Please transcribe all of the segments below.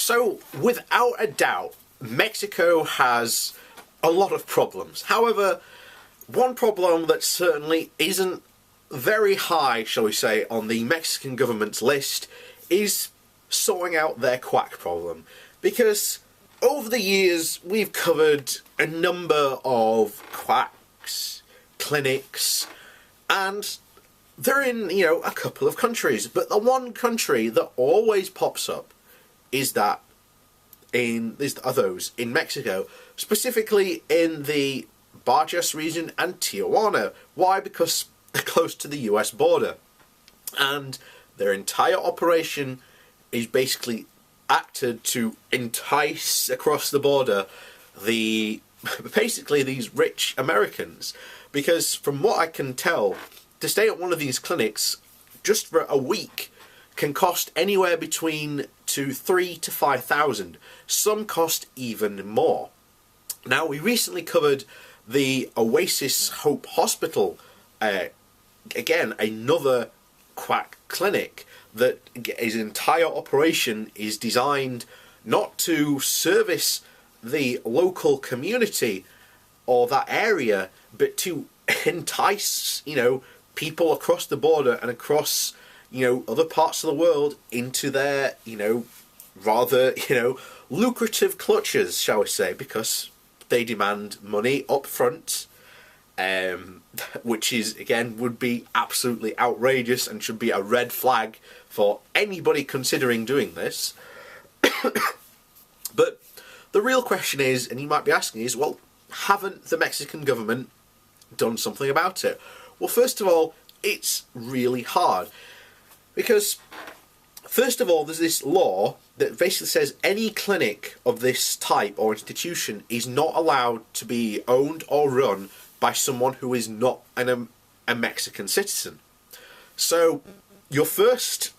So, without a doubt, Mexico has a lot of problems. However, one problem that certainly isn't very high, shall we say, on the Mexican government's list is sorting out their quack problem. Because over the years, we've covered a number of quacks, clinics, and they're in, a couple of countries. But the one country that always pops up is those in Mexico, specifically in the Bajas region and Tijuana. Why? Because they're close to the US border, and their entire operation is basically acted to entice across the border basically these rich Americans. Because from what I can tell, to stay at one of these clinics just for a week can cost anywhere between $3,000 to $5,000. Some cost even more. Now, we recently covered the Oasis Hope Hospital, again, another quack clinic that his entire operation is designed not to service the local community or that area, but to entice, people across the border and across, other parts of the world into their, rather, lucrative clutches, shall we say, because they demand money up front, which is, again, would be absolutely outrageous and should be a red flag for anybody considering doing this. But the real question is, and you might be asking, is, well, haven't the Mexican government done something about it? Well, first of all, it's really hard. Because, first of all, there's this law that basically says any clinic of this type or institution is not allowed to be owned or run by someone who is not a Mexican citizen. So, your first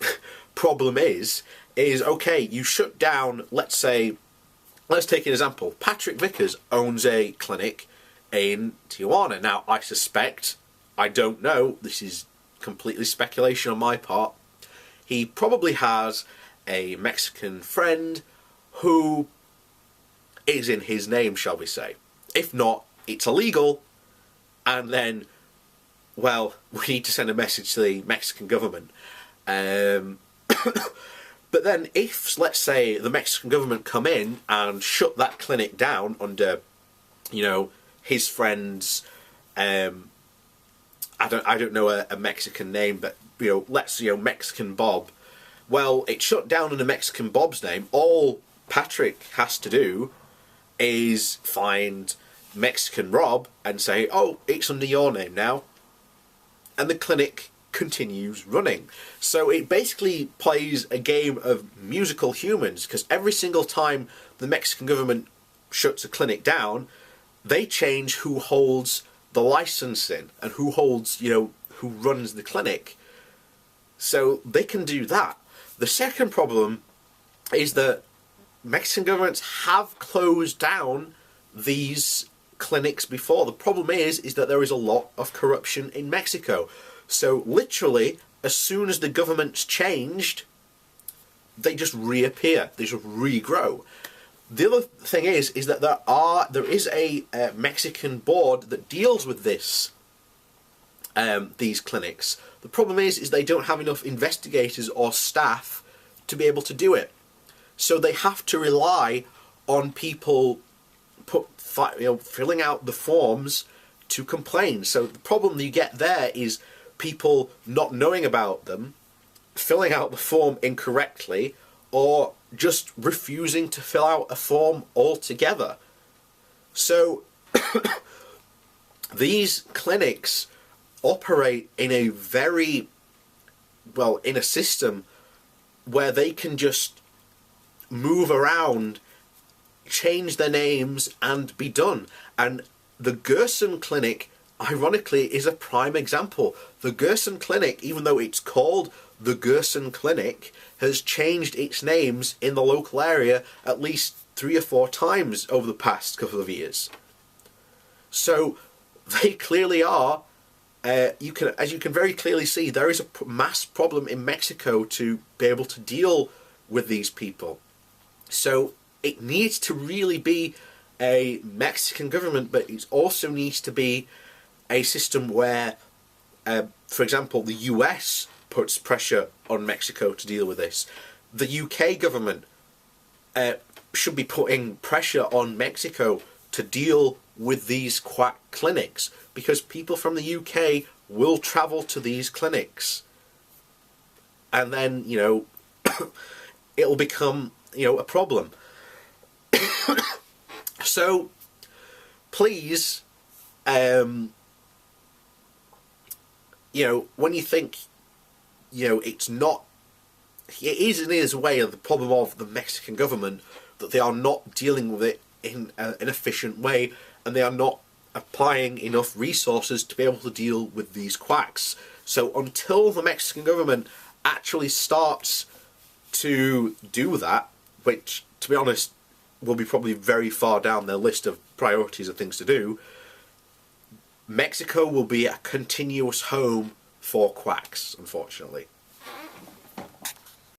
problem is, okay, you shut down, let's take an example. Patrick Vickers owns a clinic in Tijuana. Now, I don't know, this is completely speculation on my part, he probably has a Mexican friend who is in his name, shall we say. If not, it's illegal, and then, well, we need to send a message to the Mexican government. But then if, let's say, the Mexican government come in and shut that clinic down under, his friend's, I don't know a Mexican name, but, Mexican Bob. Well, it's shut down under Mexican Bob's name. All Patrick has to do is find Mexican Rob and say, oh, it's under your name now. And the clinic continues running. So it basically plays a game of musical humans, because every single time the Mexican government shuts a clinic down, they change who holds the licensing and who holds, who runs the clinic. So they can do that. The second problem is that Mexican governments have closed down these clinics before. The problem is that there is a lot of corruption in Mexico. So literally, as soon as the government's changed, they just reappear. They just regrow. The other thing is that there is a Mexican board that deals with these clinics. The problem is they don't have enough investigators or staff to be able to do it. So they have to rely on people filling out the forms to complain. So the problem you get there is people not knowing about them, filling out the form incorrectly, or just refusing to fill out a form altogether. So these clinics operate in a in a system where they can just move around, change their names, and be done. And the Gerson Clinic, ironically, is a prime example. The Gerson Clinic, even though it's called the Gerson Clinic, has changed its names in the local area at least 3 or 4 times over the past couple of years. So they clearly are, as you can very clearly see, there is a mass problem in Mexico to be able to deal with these people. So it needs to really be a Mexican government, but it also needs to be a system where, for example, the US puts pressure on Mexico to deal with this. The UK government should be putting pressure on Mexico to deal with these quack clinics, because people from the UK will travel to these clinics, and then, you know, it'll become, you know, a problem. So please, you know, when you think, you know, it is in its way of the problem of the Mexican government, that they are not dealing with it in an efficient way, and they are not applying enough resources to be able to deal with these quacks. So until the Mexican government actually starts to do that, which, to be honest, will be probably very far down their list of priorities of things to do, Mexico will be a continuous home for quacks, unfortunately.